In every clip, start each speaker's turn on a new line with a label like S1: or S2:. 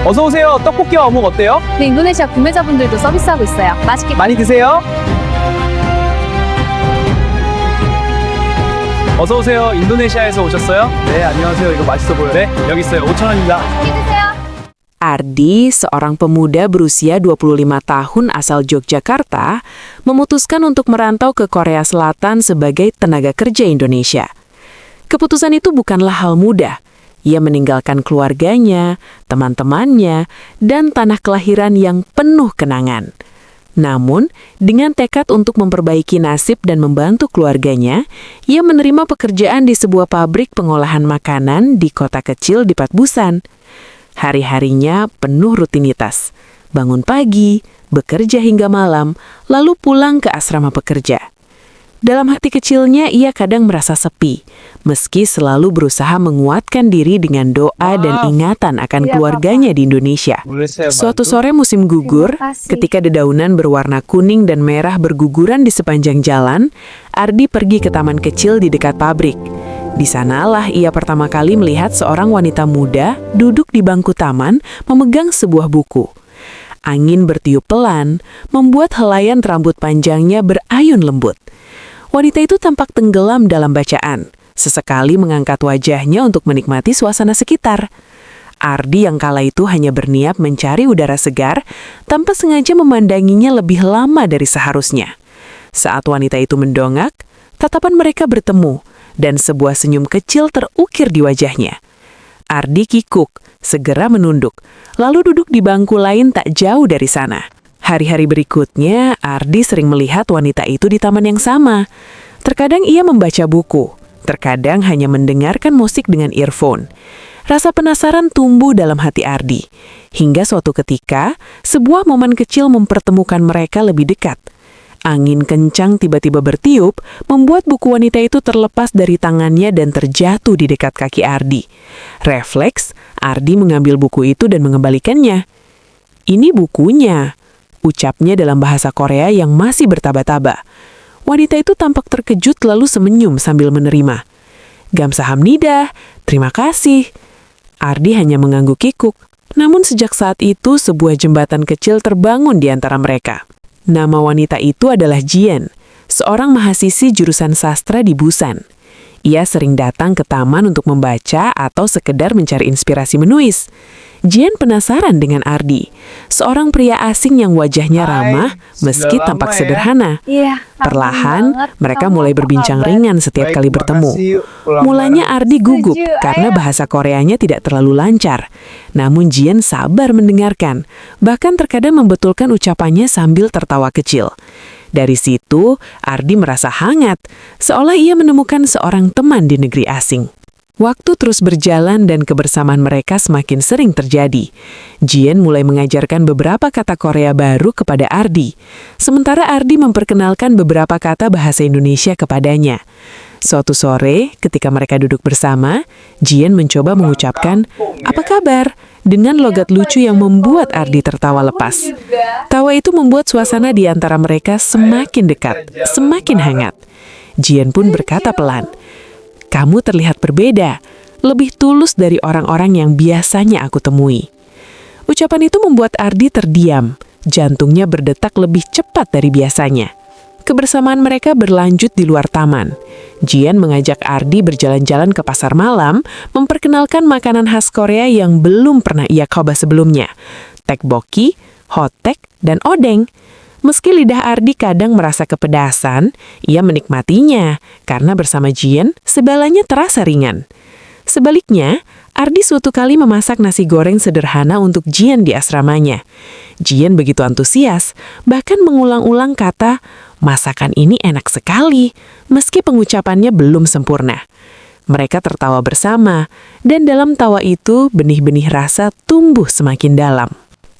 S1: 어서 오세요. 떡볶이와 어묵 어때요?
S2: 네, 인도네시아 구매자분들도 서비스하고 있어요. 맛있게
S1: 많이 드세요. 어서 오세요. 인도네시아에서 오셨어요? 네, 안녕하세요. 이거 맛있어 보여요. 네, 여기 있어요. 5,000원입니다.
S2: 드세요.
S3: Ardi, seorang pemuda berusia 25 tahun asal Yogyakarta, memutuskan untuk merantau ke Korea Selatan sebagai tenaga kerja Indonesia. Keputusan itu bukanlah hal mudah. Ia meninggalkan keluarganya, teman-temannya, dan tanah kelahiran yang penuh kenangan. Namun, dengan tekad untuk memperbaiki nasib dan membantu keluarganya, ia menerima pekerjaan di sebuah pabrik pengolahan makanan di kota kecil di Patbusan. Hari-harinya penuh rutinitas. Bangun pagi, bekerja hingga malam, lalu pulang ke asrama pekerja. Dalam hati kecilnya, ia kadang merasa sepi, meski selalu berusaha menguatkan diri dengan doa dan ingatan akan keluarganya di Indonesia. Suatu sore musim gugur, ketika dedaunan berwarna kuning dan merah berguguran di sepanjang jalan, Ardi pergi ke taman kecil di dekat pabrik. Di sanalah ia pertama kali melihat seorang wanita muda duduk di bangku taman memegang sebuah buku. Angin bertiup pelan, membuat helaian rambut panjangnya berayun lembut. Wanita itu tampak tenggelam dalam bacaan, sesekali mengangkat wajahnya untuk menikmati suasana sekitar. Ardi yang kala itu hanya berniat mencari udara segar, tanpa sengaja memandanginya lebih lama dari seharusnya. Saat wanita itu mendongak, tatapan mereka bertemu, dan sebuah senyum kecil terukir di wajahnya. Ardi kikuk, segera menunduk, lalu duduk di bangku lain tak jauh dari sana. Hari-hari berikutnya, Ardi sering melihat wanita itu di taman yang sama. Terkadang ia membaca buku, terkadang hanya mendengarkan musik dengan earphone. Rasa penasaran tumbuh dalam hati Ardi, hingga suatu ketika, sebuah momen kecil mempertemukan mereka lebih dekat. Angin kencang tiba-tiba bertiup, membuat buku wanita itu terlepas dari tangannya dan terjatuh di dekat kaki Ardi. Refleks, Ardi mengambil buku itu dan mengembalikannya. "Ini bukunya," ucapnya dalam bahasa Korea yang masih bertaba-taba. Wanita itu tampak terkejut lalu semenyum sambil menerima. "Gamsahamnida, terima kasih." Ardi hanya mengangguk kikuk. Namun sejak saat itu sebuah jembatan kecil terbangun di antara mereka. Nama wanita itu adalah Jian, seorang mahasiswi jurusan sastra di Busan. Ia sering datang ke taman untuk membaca atau sekedar mencari inspirasi menulis. Jian penasaran dengan Ardi, seorang pria asing yang wajahnya ramah meski tampak sederhana. Perlahan, mereka mulai berbincang ringan setiap kali bertemu. Mulanya Ardi gugup karena bahasa Koreanya tidak terlalu lancar. Namun Jian sabar mendengarkan, bahkan terkadang membetulkan ucapannya sambil tertawa kecil. Dari situ, Ardi merasa hangat, seolah ia menemukan seorang teman di negeri asing. Waktu terus berjalan dan kebersamaan mereka semakin sering terjadi. Jian mulai mengajarkan beberapa kata Korea baru kepada Ardi, sementara Ardi memperkenalkan beberapa kata bahasa Indonesia kepadanya. Suatu sore, ketika mereka duduk bersama, Jian mencoba mengucapkan, "Apa kabar?" dengan logat lucu yang membuat Ardi tertawa lepas. Tawa itu membuat suasana di antara mereka semakin dekat, semakin hangat. Jian pun berkata pelan, "Kamu terlihat berbeda, lebih tulus dari orang-orang yang biasanya aku temui." Ucapan itu membuat Ardi terdiam, jantungnya berdetak lebih cepat dari biasanya. Kebersamaan mereka berlanjut di luar taman. Jian mengajak Ardi berjalan-jalan ke pasar malam, memperkenalkan makanan khas Korea yang belum pernah ia coba sebelumnya. Tteokbokki, hotek, dan odeng. Meski lidah Ardi kadang merasa kepedasan, ia menikmatinya karena bersama Jian, segalanya terasa ringan. Sebaliknya, Ardi suatu kali memasak nasi goreng sederhana untuk Jian di asramanya. Jian begitu antusias, bahkan mengulang-ulang kata, "Masakan ini enak sekali," meski pengucapannya belum sempurna. Mereka tertawa bersama, dan dalam tawa itu benih-benih rasa tumbuh semakin dalam.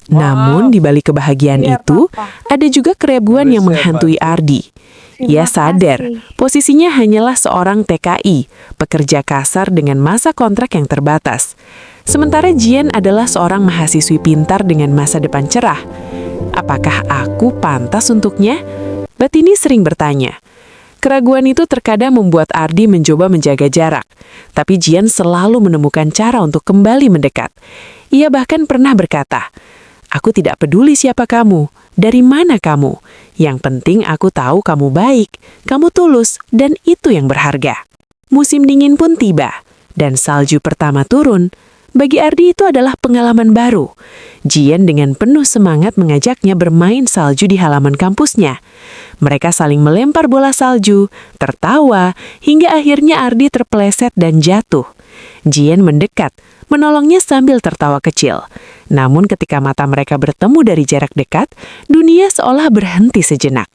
S3: Namun di balik kebahagiaan itu, ada juga keraguan yang menghantui Ardi. Ia sadar posisinya hanyalah seorang TKI, pekerja kasar dengan masa kontrak yang terbatas. Sementara Jian adalah seorang mahasiswi pintar dengan masa depan cerah. Apakah aku pantas untuknya? Batini sering bertanya. Keraguan itu terkadang membuat Ardi mencoba menjaga jarak, tapi Jian selalu menemukan cara untuk kembali mendekat. Ia bahkan pernah berkata, "Aku tidak peduli siapa kamu, dari mana kamu. Yang penting aku tahu kamu baik, kamu tulus, dan itu yang berharga." Musim dingin pun tiba, dan salju pertama turun. Bagi Ardi itu adalah pengalaman baru. Jian dengan penuh semangat mengajaknya bermain salju di halaman kampusnya. Mereka saling melempar bola salju, tertawa, hingga akhirnya Ardi terpeleset dan jatuh. Jian mendekat, menolongnya sambil tertawa kecil. Namun ketika mata mereka bertemu dari jarak dekat, dunia seolah berhenti sejenak.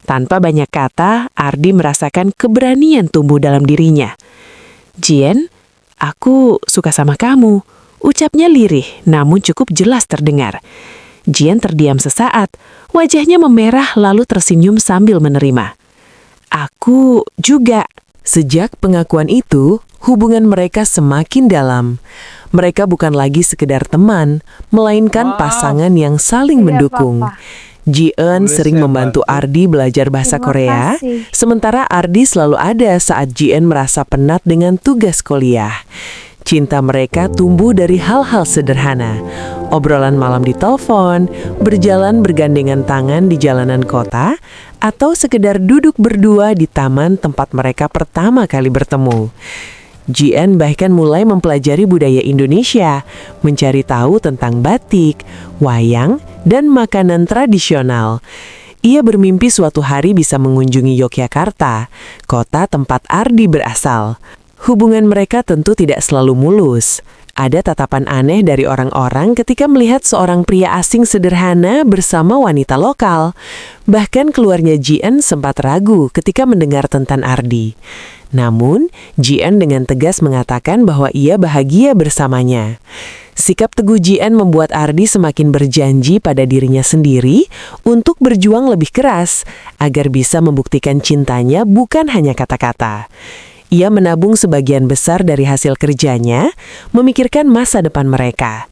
S3: Tanpa banyak kata, Ardi merasakan keberanian tumbuh dalam dirinya. "Jian, aku suka sama kamu," ucapnya lirih namun cukup jelas terdengar. Jian terdiam sesaat, wajahnya memerah lalu tersenyum sambil menerima. "Aku juga." Sejak pengakuan itu, hubungan mereka semakin dalam. Mereka bukan lagi sekedar teman, melainkan pasangan yang saling mendukung. Ji-eun sering membantu Ardi belajar bahasa Korea, sementara Ardi selalu ada saat Ji-eun merasa penat dengan tugas kuliah. Cinta mereka tumbuh dari hal-hal sederhana. Obrolan malam di telepon, berjalan bergandengan tangan di jalanan kota, atau sekedar duduk berdua di taman tempat mereka pertama kali bertemu. Ji-eun bahkan mulai mempelajari budaya Indonesia, mencari tahu tentang batik, wayang, dan makanan tradisional. Ia bermimpi suatu hari bisa mengunjungi Yogyakarta, kota tempat Ardi berasal. Hubungan mereka tentu tidak selalu mulus. Ada tatapan aneh dari orang-orang ketika melihat seorang pria asing sederhana bersama wanita lokal. Bahkan keluarga Ji-eun sempat ragu ketika mendengar tentang Ardi. Namun, Ji-eun dengan tegas mengatakan bahwa ia bahagia bersamanya. Sikap teguh Ji-eun membuat Ardi semakin berjanji pada dirinya sendiri untuk berjuang lebih keras agar bisa membuktikan cintanya bukan hanya kata-kata. Ia menabung sebagian besar dari hasil kerjanya, memikirkan masa depan mereka.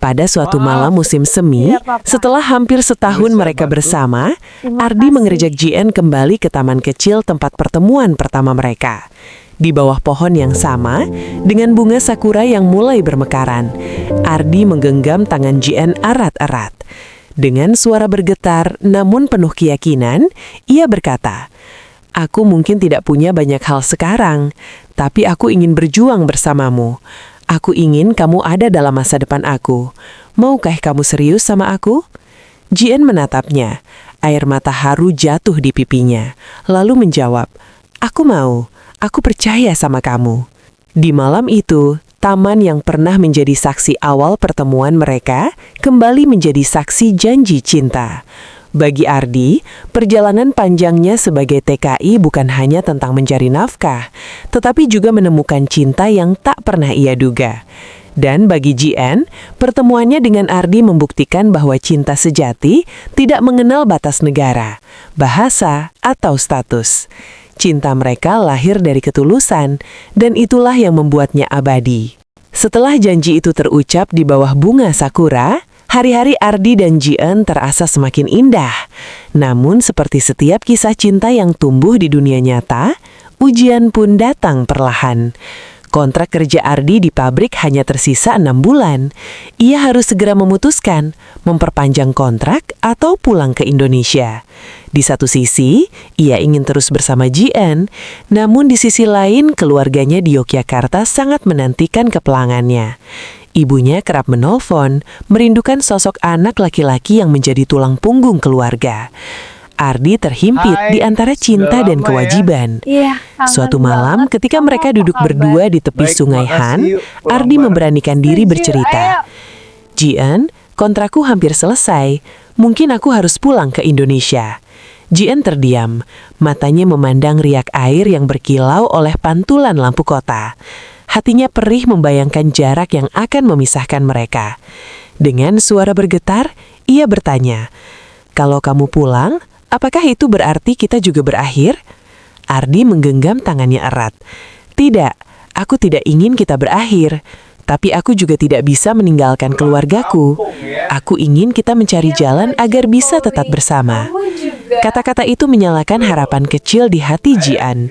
S3: Pada suatu malam musim semi, setelah hampir setahun mereka bersama, Ardi mengajak Ji-eun kembali ke taman kecil tempat pertemuan pertama mereka. Di bawah pohon yang sama, dengan bunga sakura yang mulai bermekaran, Ardi menggenggam tangan Ji-eun erat-erat. Dengan suara bergetar namun penuh keyakinan, ia berkata, "Aku mungkin tidak punya banyak hal sekarang, tapi aku ingin berjuang bersamamu. Aku ingin kamu ada dalam masa depan aku. Maukah kamu serius sama aku?" Ji-eun menatapnya. Air mata haru jatuh di pipinya. Lalu menjawab, "Aku mau. Aku percaya sama kamu." Di malam itu, taman yang pernah menjadi saksi awal pertemuan mereka kembali menjadi saksi janji cinta. Bagi Ardi, perjalanan panjangnya sebagai TKI bukan hanya tentang mencari nafkah, tetapi juga menemukan cinta yang tak pernah ia duga. Dan bagi Ji-eun, pertemuannya dengan Ardi membuktikan bahwa cinta sejati tidak mengenal batas negara, bahasa, atau status. Cinta mereka lahir dari ketulusan, dan itulah yang membuatnya abadi. Setelah janji itu terucap di bawah bunga sakura, hari-hari Ardi dan Ji-eun terasa semakin indah. Namun seperti setiap kisah cinta yang tumbuh di dunia nyata, ujian pun datang perlahan. Kontrak kerja Ardi di pabrik hanya tersisa 6 bulan. Ia harus segera memutuskan, memperpanjang kontrak atau pulang ke Indonesia. Di satu sisi, ia ingin terus bersama Ji-eun, namun di sisi lain keluarganya di Yogyakarta sangat menantikan kepulangannya. Ibunya kerap menelpon, merindukan sosok anak laki-laki yang menjadi tulang punggung keluarga. Ardi terhimpit di antara cinta dan kewajiban. Suatu malam, ketika mereka duduk berdua di tepi Sungai Han, Ardi memberanikan diri bercerita. "Ji-eun, kontrakku hampir selesai. Mungkin aku harus pulang ke Indonesia." Ji-eun terdiam, matanya memandang riak air yang berkilau oleh pantulan lampu kota. Hatinya perih membayangkan jarak yang akan memisahkan mereka. Dengan suara bergetar, ia bertanya, "Kalau kamu pulang, apakah itu berarti kita juga berakhir?" Ardi menggenggam tangannya erat. "Tidak, aku tidak ingin kita berakhir, tapi aku juga tidak bisa meninggalkan keluargaku. Aku ingin kita mencari jalan agar bisa tetap bersama. Kata-kata itu menyalakan harapan kecil di hati Jian.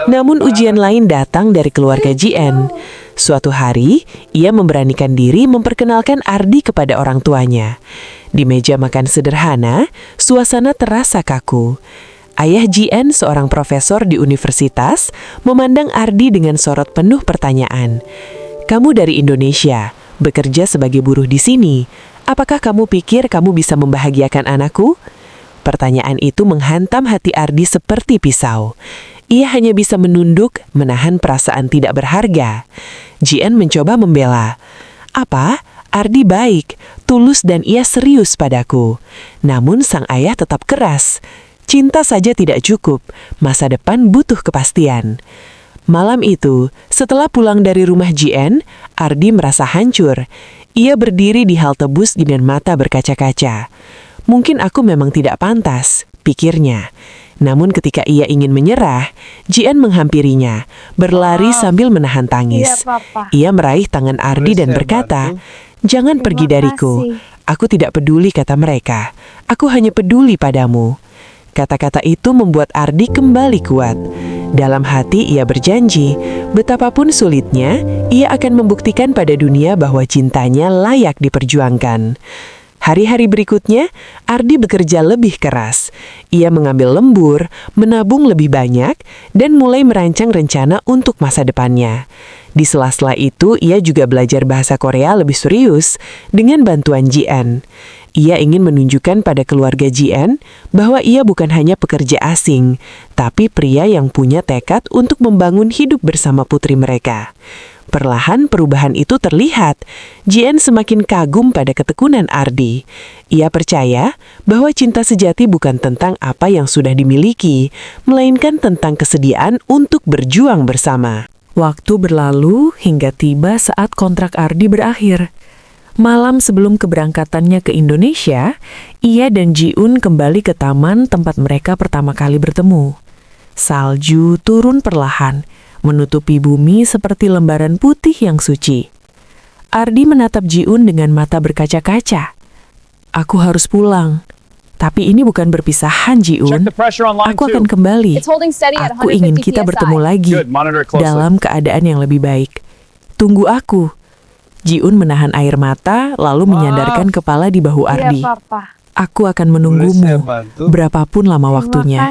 S3: Namun ujian lain datang dari keluarga Jian. Suatu hari, ia memberanikan diri memperkenalkan Ardi kepada orang tuanya. Di meja makan sederhana, suasana terasa kaku. Ayah Jian, seorang profesor di universitas, memandang Ardi dengan sorot penuh pertanyaan. "Kamu dari Indonesia, bekerja sebagai buruh di sini. Apakah kamu pikir kamu bisa membahagiakan anakku?" Pertanyaan itu menghantam hati Ardi seperti pisau. Ia hanya bisa menunduk, menahan perasaan tidak berharga. Jian mencoba membela. "Apa? Ardi baik, tulus dan ia serius padaku." Namun sang ayah tetap keras. Cinta saja tidak cukup, masa depan butuh kepastian. Malam itu, setelah pulang dari rumah Jian, Ardi merasa hancur. Ia berdiri di halte bus dengan mata berkaca-kaca. "Mungkin aku memang tidak pantas," pikirnya. Namun ketika ia ingin menyerah, Jian menghampirinya, berlari sambil menahan tangis. Ia meraih tangan Ardi dan berkata, "Jangan pergi dariku. Aku tidak peduli kata mereka. Aku hanya peduli padamu." Kata-kata itu membuat Ardi kembali kuat. Dalam hati ia berjanji, betapapun sulitnya, ia akan membuktikan pada dunia bahwa cintanya layak diperjuangkan. Hari-hari berikutnya, Ardi bekerja lebih keras. Ia mengambil lembur, menabung lebih banyak, dan mulai merancang rencana untuk masa depannya. Di sela-sela itu, ia juga belajar bahasa Korea lebih serius dengan bantuan Jian. Ia ingin menunjukkan pada keluarga Jian bahwa ia bukan hanya pekerja asing, tapi pria yang punya tekad untuk membangun hidup bersama putri mereka. Perlahan perubahan itu terlihat. Jian semakin kagum pada ketekunan Ardi. Ia percaya bahwa cinta sejati bukan tentang apa yang sudah dimiliki, melainkan tentang kesediaan untuk berjuang bersama. Waktu berlalu hingga tiba saat kontrak Ardi berakhir. Malam sebelum keberangkatannya ke Indonesia, ia dan Jiun kembali ke taman tempat mereka pertama kali bertemu. Salju turun perlahan, menutupi bumi seperti lembaran putih yang suci. Ardi menatap Jiun dengan mata berkaca-kaca. "Aku harus pulang. Tapi ini bukan perpisahan, Jiun. Aku akan kembali. Aku ingin kita bertemu lagi dalam keadaan yang lebih baik. Tunggu aku." Jiun menahan air mata, lalu menyandarkan kepala di bahu Ardi. "Aku akan menunggumu, berapapun lama waktunya."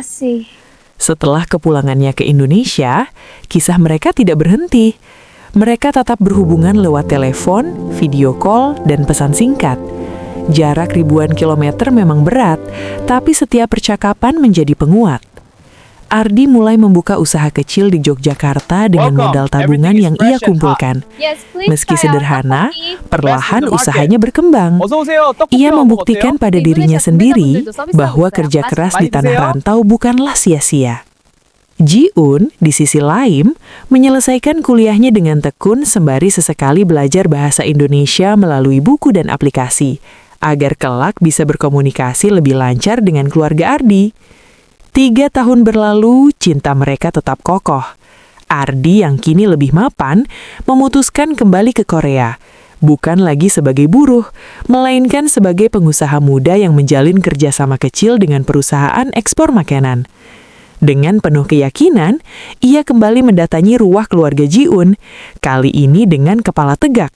S3: Setelah kepulangannya ke Indonesia, kisah mereka tidak berhenti. Mereka tetap berhubungan lewat telepon, video call, dan pesan singkat. Jarak ribuan kilometer memang berat, tapi setiap percakapan menjadi penguat. Ardi mulai membuka usaha kecil di Yogyakarta dengan modal tabungan yang ia kumpulkan. Meski sederhana, perlahan usahanya berkembang. Ia membuktikan pada dirinya sendiri bahwa kerja keras di tanah rantau bukanlah sia-sia. Jiun, di sisi lain, menyelesaikan kuliahnya dengan tekun sembari sesekali belajar bahasa Indonesia melalui buku dan aplikasi, agar kelak bisa berkomunikasi lebih lancar dengan keluarga Ardi. 3 tahun berlalu, cinta mereka tetap kokoh. Ardi yang kini lebih mapan, memutuskan kembali ke Korea. Bukan lagi sebagai buruh, melainkan sebagai pengusaha muda yang menjalin kerjasama kecil dengan perusahaan ekspor makanan. Dengan penuh keyakinan, ia kembali mendatangi rumah keluarga Jiun, kali ini dengan kepala tegak.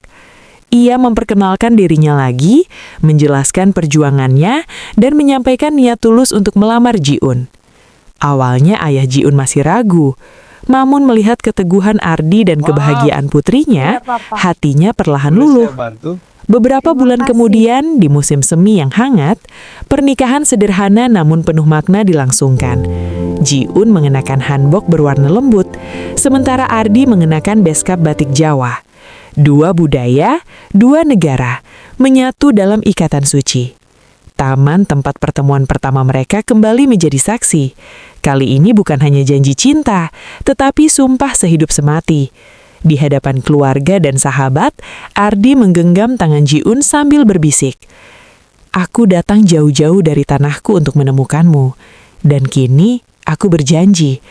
S3: Ia memperkenalkan dirinya lagi, menjelaskan perjuangannya, dan menyampaikan niat tulus untuk melamar Jiun. Awalnya ayah Jiun masih ragu, namun melihat keteguhan Ardi dan kebahagiaan putrinya, hatinya perlahan luluh. Beberapa bulan kemudian, di musim semi yang hangat, pernikahan sederhana namun penuh makna dilangsungkan. Jiun mengenakan hanbok berwarna lembut, sementara Ardi mengenakan beskap batik Jawa. 2 budaya, 2 negara, menyatu dalam ikatan suci. Taman tempat pertemuan pertama mereka kembali menjadi saksi. Kali ini bukan hanya janji cinta, tetapi sumpah sehidup semati. Di hadapan keluarga dan sahabat, Ardi menggenggam tangan Jiun sambil berbisik, "Aku datang jauh-jauh dari tanahku untuk menemukanmu. Dan kini, aku berjanji,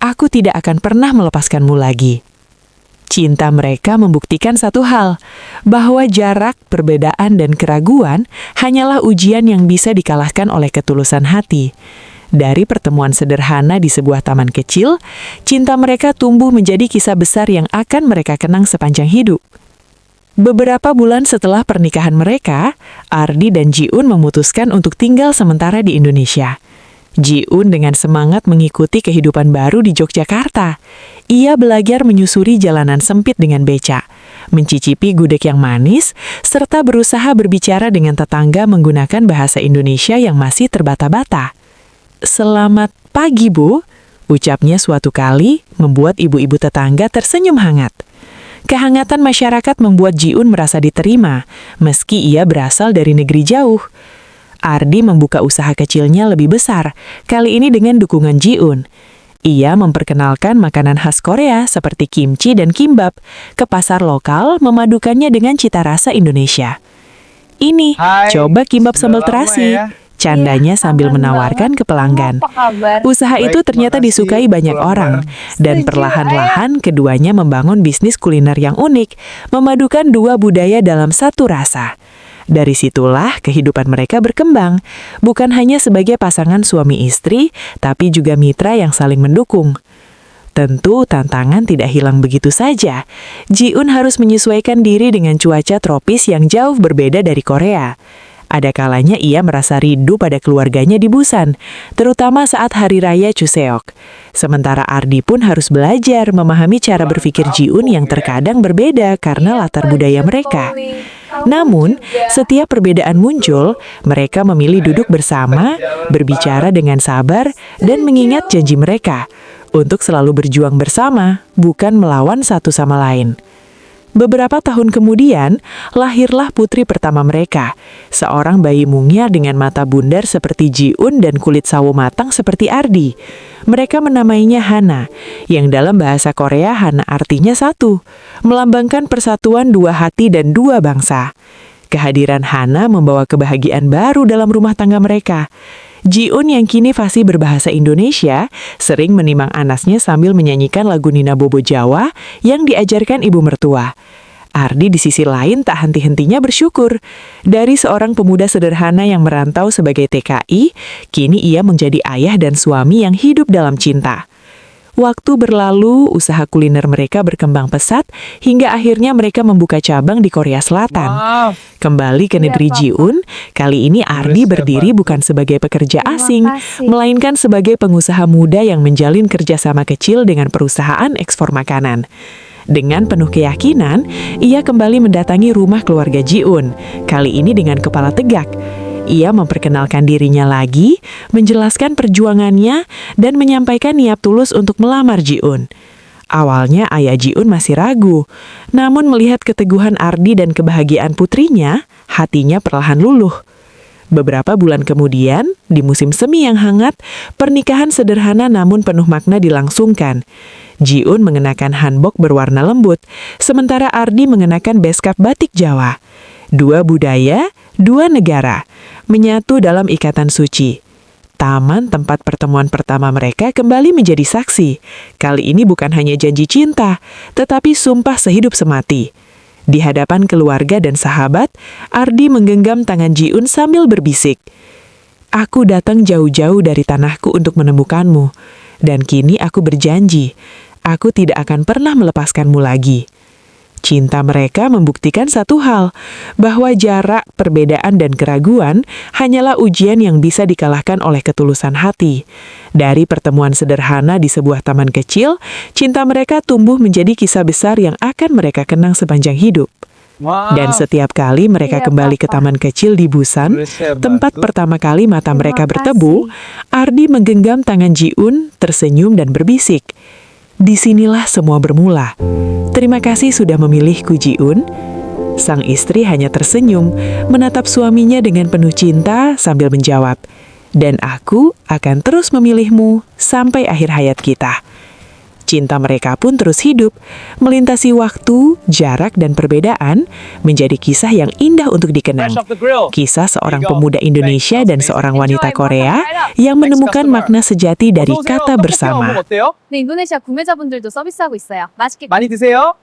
S3: aku tidak akan pernah melepaskanmu lagi." Cinta mereka membuktikan satu hal, bahwa jarak, perbedaan, dan keraguan hanyalah ujian yang bisa dikalahkan oleh ketulusan hati. Dari pertemuan sederhana di sebuah taman kecil, cinta mereka tumbuh menjadi kisah besar yang akan mereka kenang sepanjang hidup. Beberapa bulan setelah pernikahan mereka, Ardi dan Ji-un memutuskan untuk tinggal sementara di Indonesia. Ji-un dengan semangat mengikuti kehidupan baru di Yogyakarta. Ia belajar menyusuri jalanan sempit dengan beca, mencicipi gudeg yang manis, serta berusaha berbicara dengan tetangga menggunakan bahasa Indonesia yang masih terbata-bata. "Selamat pagi, Bu," ucapnya suatu kali, membuat ibu-ibu tetangga tersenyum hangat. Kehangatan masyarakat membuat Ji-un merasa diterima, meski ia berasal dari negeri jauh. Ardi membuka usaha kecilnya lebih besar, kali ini dengan dukungan Ji-un. Ia memperkenalkan makanan khas Korea seperti kimchi dan kimbap ke pasar lokal, memadukannya dengan cita rasa Indonesia. "Ini,
S1: Hai,
S3: coba kimbap sambal
S1: sudah lama
S3: terasi,"
S1: ya.
S3: candanya sambil
S2: kangen
S3: menawarkan ke pelanggan.
S2: Apa kabar?
S3: Usaha itu
S1: Baik,
S3: ternyata
S1: terima kasih.
S3: disukai banyak
S1: Pulang
S3: orang,
S1: bareng.
S3: dan
S2: Setuju,
S3: perlahan-lahan keduanya membangun bisnis kuliner yang unik, memadukan dua budaya dalam satu rasa. Dari situlah kehidupan mereka berkembang, bukan hanya sebagai pasangan suami istri, tapi juga mitra yang saling mendukung. Tentu tantangan tidak hilang begitu saja. Ji-un harus menyesuaikan diri dengan cuaca tropis yang jauh berbeda dari Korea. Ada kalanya ia merasa rindu pada keluarganya di Busan, terutama saat Hari Raya Chuseok. Sementara Ardi pun harus belajar memahami cara berpikir Ji-un yang terkadang berbeda karena latar budaya mereka. Namun, setiap perbedaan muncul, mereka memilih duduk bersama, berbicara dengan sabar, dan mengingat janji mereka untuk selalu berjuang bersama, bukan melawan satu sama lain. Beberapa tahun kemudian, lahirlah putri pertama mereka, seorang bayi mungil dengan mata bundar seperti Ji-un dan kulit sawo matang seperti Ardi. Mereka menamainya Hana, yang dalam bahasa Korea Hana artinya satu, melambangkan persatuan dua hati dan dua bangsa. Kehadiran Hana membawa kebahagiaan baru dalam rumah tangga mereka. Ji-un yang kini fasih berbahasa Indonesia, sering menimang anasnya sambil menyanyikan lagu Nina Bobo Jawa yang diajarkan ibu mertua. Ardi di sisi lain tak henti-hentinya bersyukur. Dari seorang pemuda sederhana yang merantau sebagai TKI, kini ia menjadi ayah dan suami yang hidup dalam cinta. Waktu berlalu, usaha kuliner mereka berkembang pesat, hingga akhirnya mereka membuka cabang di Korea Selatan.
S1: Maaf.
S3: Kembali ke negeri Ji-un, kali ini Ardi berdiri bukan sebagai pekerja asing,
S2: kasih.
S3: melainkan sebagai pengusaha muda yang menjalin kerjasama kecil dengan perusahaan ekspor makanan. Dengan penuh keyakinan, ia kembali mendatangi rumah keluarga Ji-un, kali ini dengan kepala tegak. Ia memperkenalkan dirinya lagi, menjelaskan perjuangannya, dan menyampaikan niat tulus untuk melamar Ji-un. Awalnya ayah Ji-un masih ragu, namun melihat keteguhan Ardi dan kebahagiaan putrinya, hatinya perlahan luluh. Beberapa bulan kemudian, di musim semi yang hangat, pernikahan sederhana namun penuh makna dilangsungkan. Ji-un mengenakan hanbok berwarna lembut, sementara Ardi mengenakan beskap batik Jawa. Dua budaya, dua negara, menyatu dalam ikatan suci. Taman tempat pertemuan pertama mereka kembali menjadi saksi. Kali ini bukan hanya janji cinta, tetapi sumpah sehidup semati. Di hadapan keluarga dan sahabat, Ardi menggenggam tangan Ji-un sambil berbisik, "Aku datang jauh-jauh dari tanahku untuk menemukanmu, dan kini aku berjanji, aku tidak akan pernah melepaskanmu lagi." Cinta mereka membuktikan satu hal, bahwa jarak, perbedaan, dan keraguan hanyalah ujian yang bisa dikalahkan oleh ketulusan hati. Dari pertemuan sederhana di sebuah taman kecil, cinta mereka tumbuh menjadi kisah besar yang akan mereka kenang sepanjang hidup.
S1: Maaf.
S3: Dan setiap kali mereka
S2: Iya,
S3: kembali ke
S2: Papa.
S3: taman kecil di Busan,
S1: Boleh saya
S3: tempat
S1: bantu?
S3: pertama kali mata
S2: Terima
S3: mereka
S2: kasih.
S3: bertemu, Ardi menggenggam tangan Ji-un, tersenyum dan berbisik, "Disinilah semua bermula. Terima kasih sudah memilihku, Ji-un." Sang istri hanya tersenyum, menatap suaminya dengan penuh cinta sambil menjawab, "Dan aku akan terus memilihmu sampai akhir hayat kita." Cinta mereka pun terus hidup, melintasi waktu, jarak, dan perbedaan, menjadi kisah yang indah untuk dikenang.
S1: Fresh off the grill.
S3: Kisah seorang
S1: Here you go.
S3: pemuda Indonesia
S1: Thanks,
S3: dan
S1: amazing.
S3: seorang wanita
S2: Enjoy,
S3: Korea
S2: makan,
S3: yang
S1: Thanks,
S3: menemukan
S1: customer.
S3: makna sejati dari
S1: 어서 오세요.
S3: kata
S1: 떡볶이
S3: bersama.
S1: 먹으면 어때요?
S2: 네, 인도네시아 구매자분들도 서비스하고 있어요. 맛있게
S1: 많이 드세요.